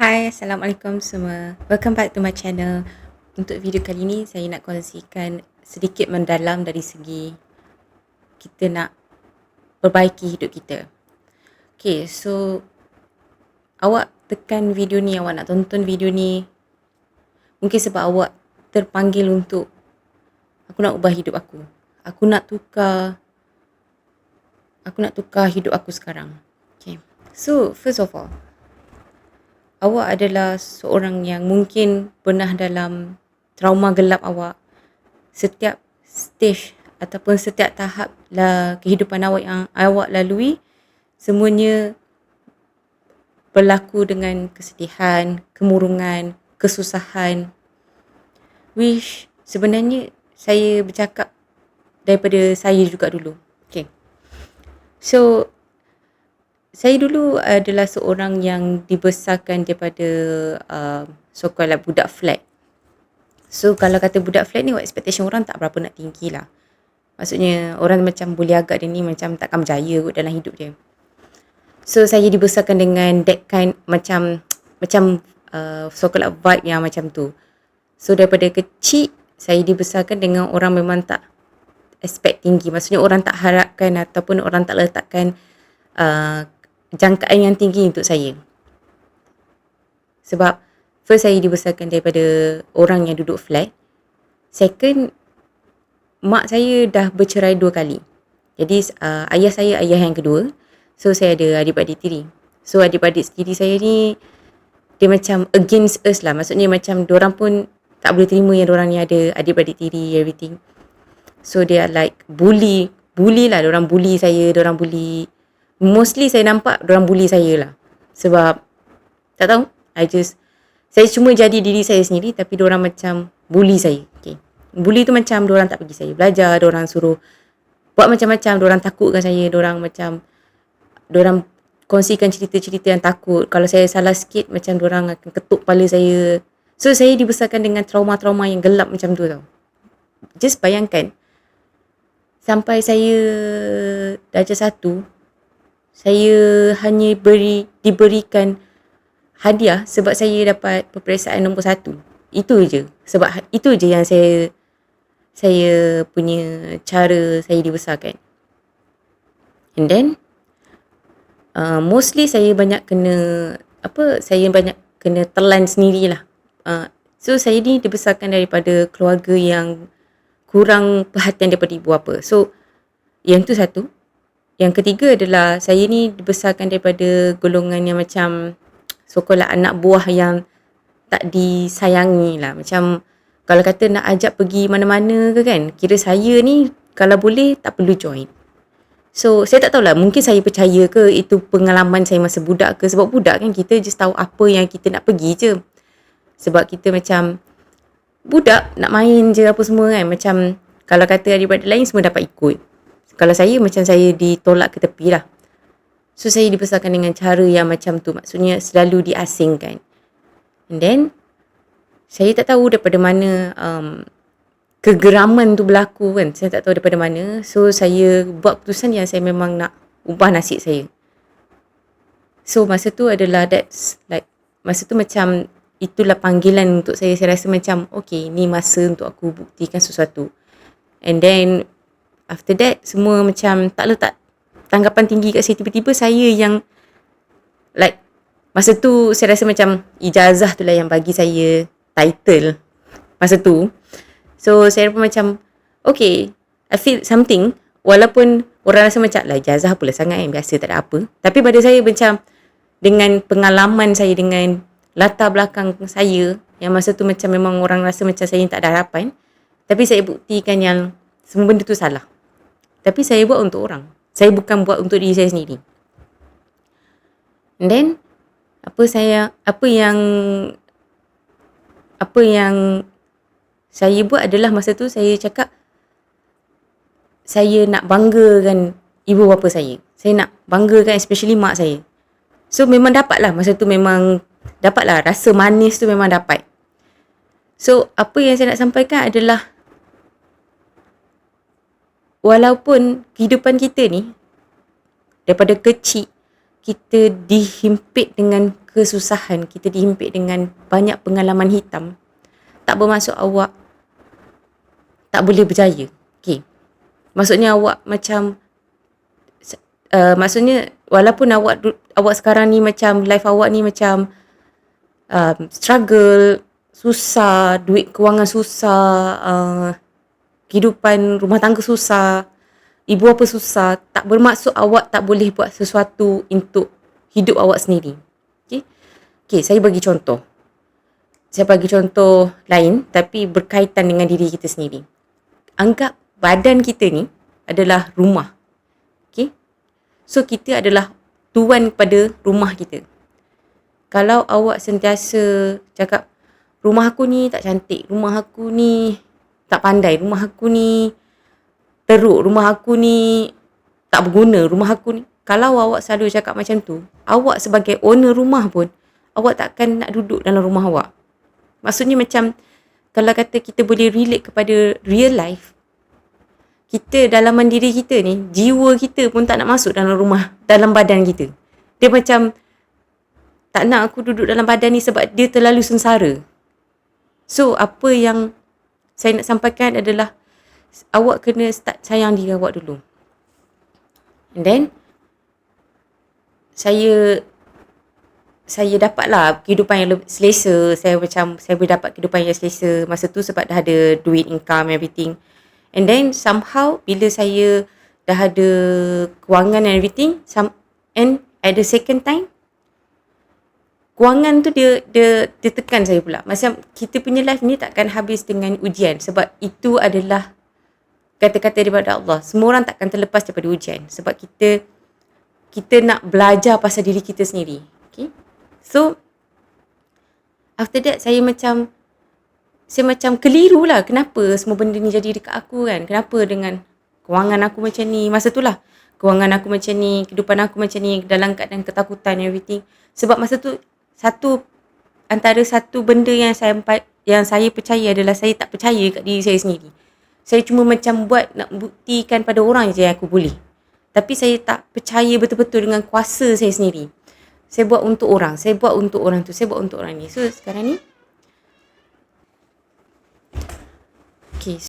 Hai, Assalamualaikum semua. Welcome back to my channel. Untuk video kali ni, saya nak kongsikan sedikit mendalam dari segi kita nak perbaiki hidup kita. Okay, so awak tekan video ni, awak nak tonton video ni mungkin sebab awak terpanggil untuk aku nak ubah hidup aku. Aku nak tukar hidup aku sekarang. Okay. So, first of all, awak adalah seorang yang mungkin pernah dalam trauma gelap awak. Setiap stage ataupun setiap tahap kehidupan awak yang awak lalui, semuanya berlaku dengan kesedihan, kemurungan, kesusahan. Which sebenarnya saya bercakap daripada saya juga dulu. Okay. So, saya dulu adalah seorang yang dibesarkan daripada so-called budak flat. So kalau kata budak flat ni, expectation orang tak berapa nak tinggi lah. Maksudnya orang macam boleh agak dia ni macam takkan berjaya kot dalam hidup dia. So saya dibesarkan dengan that kind macam so-called vibe yang macam tu. So daripada kecil saya dibesarkan dengan orang memang tak expect tinggi. Maksudnya orang tak harapkan ataupun orang tak letakkan jangkaan yang tinggi untuk saya. Sebab first saya dibesarkan daripada orang yang duduk flat. Second, mak saya dah bercerai 2 kali. Jadi ayah saya ayah yang kedua. So saya ada adik-adik tiri. So adik-adik tiri saya ni dia macam against us lah. Maksudnya macam diorang pun tak boleh terima yang diorang ni ada adik-adik tiri, everything. So they are like bully lah. Diorang bully saya, diorang bully. Mostly saya nampak diorang bully saya lah. Sebab tak tahu, saya cuma jadi diri saya sendiri tapi diorang macam bully saya. Okay. Bully tu macam diorang tak bagi saya belajar, diorang suruh buat macam-macam, diorang takutkan saya, diorang kongsikan cerita-cerita yang takut. Kalau saya salah sikit macam diorang akan ketuk kepala saya. So saya dibesarkan dengan trauma-trauma yang gelap macam tu tau. Just bayangkan, sampai saya darjah 1, saya hanya diberikan hadiah sebab saya dapat peperiksaan nombor 1. Itu je. Sebab itu je yang saya punya cara saya dibesarkan. And then mostly saya banyak kena telan sendirilah. So saya ni dibesarkan daripada keluarga yang kurang perhatian daripada ibu bapa. So yang tu satu. Yang ketiga adalah saya ni dibesarkan daripada golongan yang macam so-called anak buah yang tak disayangi lah. Macam kalau kata nak ajak pergi mana-mana ke kan, kira saya ni kalau boleh tak perlu join. So saya tak tahulah, mungkin saya percaya ke itu pengalaman saya masa budak ke. Sebab budak kan kita just tahu apa yang kita nak pergi je. Sebab kita macam budak nak main je apa semua kan. Macam kalau kata adik-adik lain semua dapat ikut. Kalau saya macam saya ditolak ke tepi lah. So saya dibesarkan dengan cara yang macam tu. Maksudnya selalu diasingkan. And then saya tak tahu daripada mana kegeraman tu berlaku kan. Saya tak tahu daripada mana. So saya buat keputusan yang saya memang nak ubah nasib saya. So masa tu adalah masa tu macam itulah panggilan untuk saya. Saya rasa macam okay, ni masa untuk aku buktikan sesuatu. And then after that, semua macam tak letak tanggapan tinggi kat saya. Tiba-tiba saya yang masa tu saya rasa macam ijazah tu lah yang bagi saya title masa tu. So saya pun macam okay, I feel something. Walaupun orang rasa macam ijazah apalah sangat kan, biasa tak ada apa. Tapi pada saya macam dengan pengalaman saya, dengan latar belakang saya yang masa tu macam memang orang rasa macam saya tak ada harapan. Tapi saya buktikan yang semua benda tu salah. Tapi saya buat untuk orang. Saya bukan buat untuk diri saya sendiri. And then apa yang saya buat adalah masa tu saya cakap saya nak banggakan ibu bapa saya. Saya nak banggakan especially mak saya. So memang dapatlah masa tu, memang dapatlah rasa manis tu, memang dapat. So apa yang saya nak sampaikan adalah walaupun kehidupan kita ni daripada kecil kita dihimpit dengan kesusahan, kita dihimpit dengan banyak pengalaman hitam, tak bermaksud awak tak boleh berjaya. Okay. Maksudnya awak macam, maksudnya walaupun awak sekarang ni macam, life awak ni macam struggle, susah, duit kewangan susah, kehidupan rumah tangga susah, ibu apa susah, tak bermaksud awak tak boleh buat sesuatu untuk hidup awak sendiri. Okay, saya bagi contoh. Saya bagi contoh lain tapi berkaitan dengan diri kita sendiri. Anggap badan kita ni adalah rumah. Okay? So, kita adalah tuan pada rumah kita. Kalau awak sentiasa cakap, rumah aku ni tak cantik, rumah aku ni tak pandai, rumah aku ni teruk, rumah aku ni tak berguna, rumah aku ni. Kalau awak selalu cakap macam tu, awak sebagai owner rumah pun, awak takkan nak duduk dalam rumah awak. Maksudnya macam, kalau kata kita boleh relate kepada real life, kita dalaman diri kita ni, jiwa kita pun tak nak masuk dalam rumah, dalam badan kita. Dia macam, tak nak aku duduk dalam badan ni sebab dia terlalu sengsara. So, apa yang saya nak sampaikan adalah, awak kena start sayang diri awak dulu. And then, saya dapatlah kehidupan yang lebih selesa. Saya boleh dapat kehidupan yang selesa masa tu sebab dah ada duit, income, everything. And then somehow bila saya dah ada kewangan and everything, and at the second time, kewangan tu dia tekan saya pula. Macam kita punya life ni takkan habis dengan ujian, sebab itu adalah kata-kata daripada Allah. Semua orang takkan terlepas daripada ujian, sebab kita nak belajar pasal diri kita sendiri. Okay? So, after that saya macam keliru lah. Kenapa semua benda ni jadi dekat aku kan? Kenapa dengan kewangan aku macam ni? Masa tu lah, kewangan aku macam ni, kehidupan aku macam ni, dalam keadaan ketakutan and everything. Sebab masa tu, antara satu benda yang saya percaya adalah saya tak percaya kat diri saya sendiri. Saya cuma macam nak buktikan pada orang je yang aku boleh. Tapi saya tak percaya betul-betul dengan kuasa saya sendiri. Saya buat untuk orang. Saya buat untuk orang tu. Saya buat untuk orang ni. So, sekarang ni. Okay.